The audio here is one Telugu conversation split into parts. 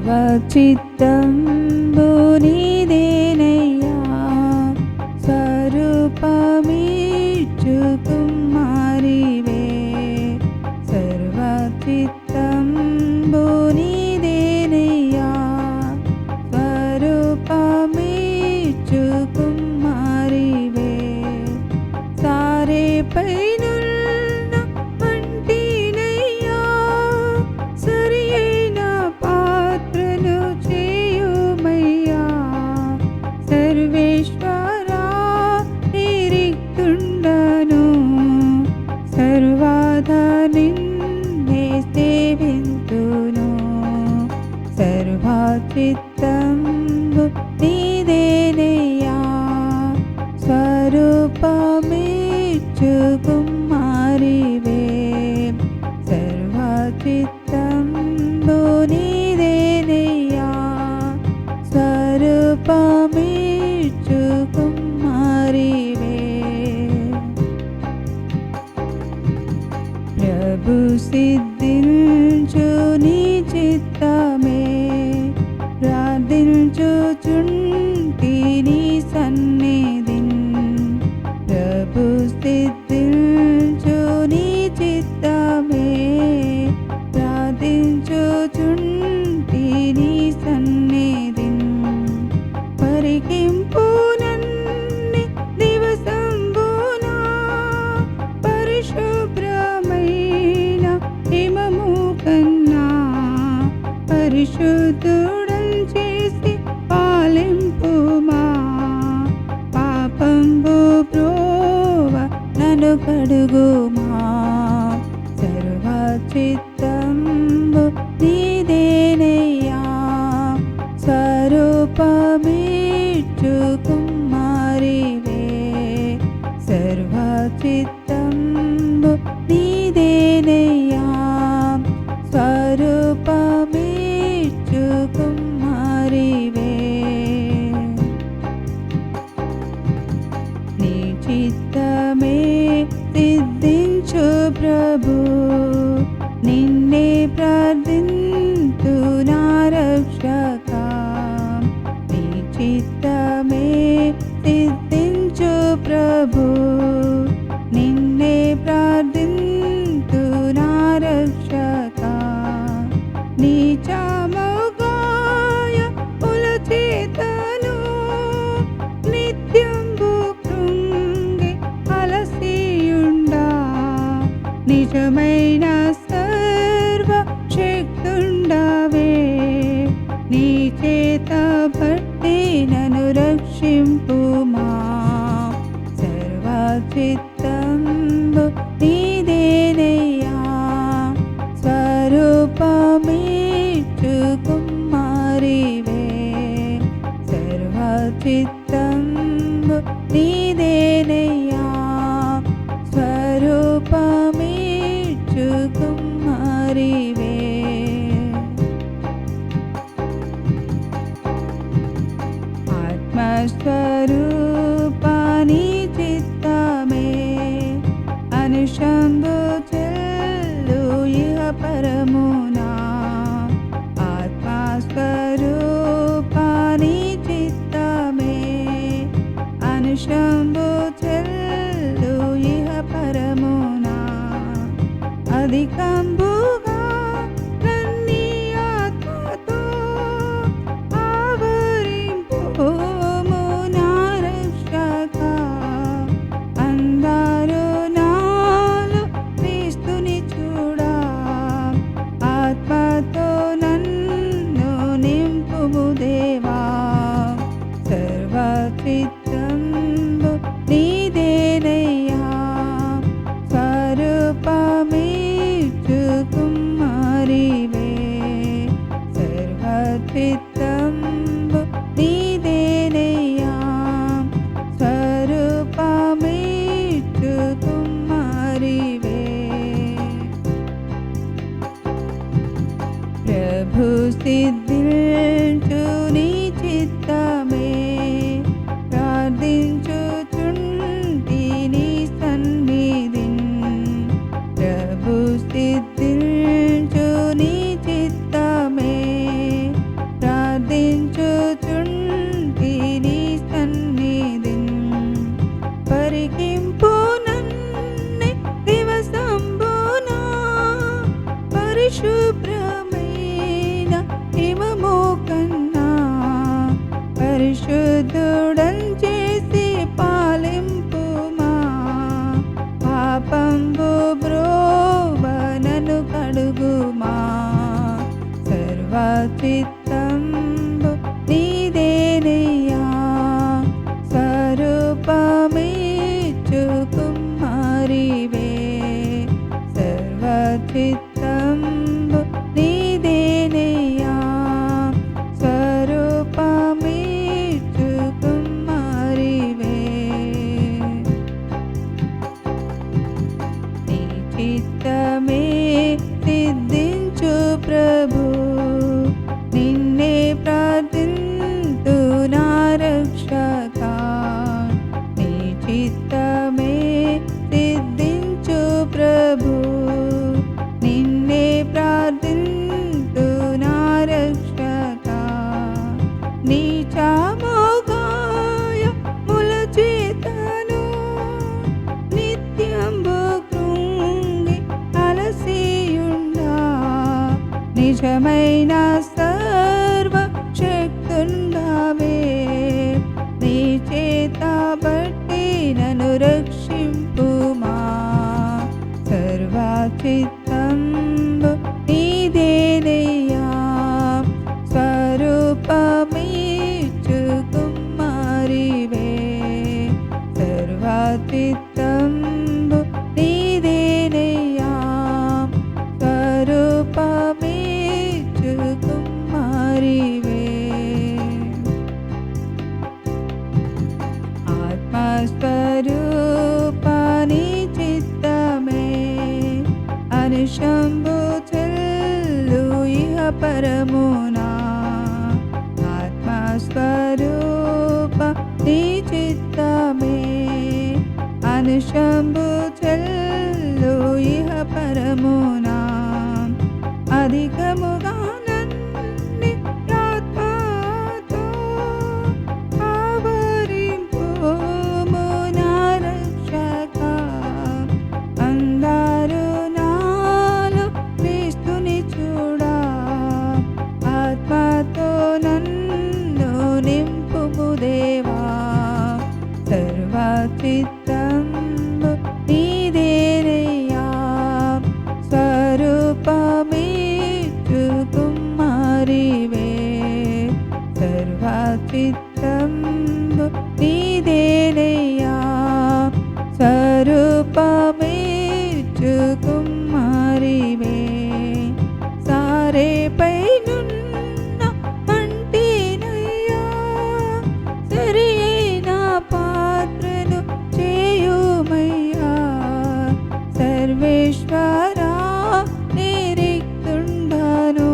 సర్వచిత్తంబు నీదేనయ్యా, స్వరూపమిచ్చు కుమారివే. సర్వచిత్తంబు నీదేనయ్యా, స్వరూపమిచ్చు కుమారివే. సారేపై సర్వేశ్వరా నిరిక్తుండను, సర్వదా నిన్నే సేవింతును. సర్వచిత్తంబు నీదేనయ్యా, స్వరూపమిచ్చు కుమారివే. సర్వచిత్తంబు నీదేనయ్యా, స్వరూపమిచ్చు కుమారివే. ప్రభు సిద్ధించు నీ చిత్తమే, ప్రార్థించుచుంటి నీ సన్నిధిన్. ప్రభు సిద్ధించు నీ చిత్తమే, ప్రార్థించుచుంటి నీ సన్నిధిన్. పరికింపు నన్ని దివసంబునా, పరిశుభ్రమైన హిమము కన్నా. పరిశుద్ధుడం చేసి పాలింపుమా, పాపంబు బ్రోవ నన్ను కడుగుమా. సర్వచిత్తంబు నీదేనయ్యా, స్వరూపమిచ్చు కుమారివే. సర్వచిత్తంబు నీదేనయ్యా, స్వరూపమిచ్చు కుమారివే. నీ చిత్తమే సిద్ధించు ప్రభు, నిన్నే ప్రార్థింతు నా రక్షకా. నీ చిత్తమే సిద్ధించు ప్రభు, నిన్నే ప్రార్థింతు నా రక్షకా. నీచముగాయ ఉలచేతను నిత్యంబు కృంగి అలసియుండా. నిజమైన సర్వ శక్తుండవే, నీ చేత బట్టి నన్ను రక్షింపుమా. సర్వచిత్తంబు నీదేనయ్యా, స్వరూపమిచ్చు కుమారివే. సర్వచిత్తంబు నీదేనయ్యా, స్వరూపమిచ్చు కుమారివే. ఆత్మస్వరూపాని చిత్తమే, అనుశంభు చెల్లు ఇహ పరమునా. ఆత్మస్వరూపాని చిత్తమే, అనుశంభు చెల్లు ఇహ పరమునా. అధికంబుగా నన్ని ఆత్మతో ఆవరింపుము నా రక్షకా. అందరూ నాలో క్రీస్తుని చూడా, ఆత్మతో నన్ను నింపుము దేవా. సర్వచిత్తంబు నీదేనయ్యా, స్వరూపమిచ్చు పట్టి నన్ను రక్షింపుమా. సర్వచిత్తంబు నీదేనయ్యా, స్వరూపమిచ్చు కుమారివే. సర్వచిత్తంబు నీదేనయ్యా, స్వరూపమిచ్చు కుమారివే. ఆత్మస్వరూపాని చిత్తమే అనుశంభు చెల్లు ఇహ పరమునా. ఆత్మస్వరూప నీ చిత్తమే అనుశంభు చెల్లు ఇహ పరమునా. అధికముగా నన్ను ఆత్మతో ఆవరింపుము నా రక్షకా. అందరూ నాలో క్రీస్తుని చూడా, ఆత్మతో నన్ను నింపుము దేవా. సర్వచిత్తంబు నీదేనయ్యా, స్వరూపమిచ్చు కుమారివే. సర్వచిత్తంబు నీదేనయ్యా, స్వరూపమిచ్చు కుమారివే. సారేపై నున్న మంటినయ్యా, సరి అయిన పాత్రను చేయుమయ్యా. సర్వేశ్వరా నిరిక్తుండను,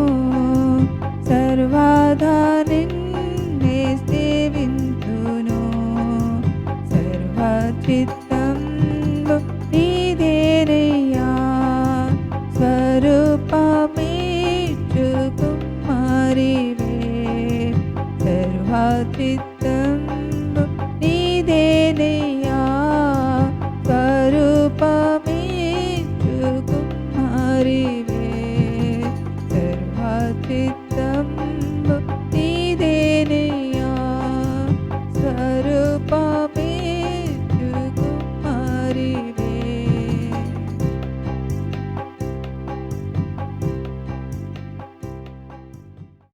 సర్వదా నిన్నే సేవింతును. సర్వచిత్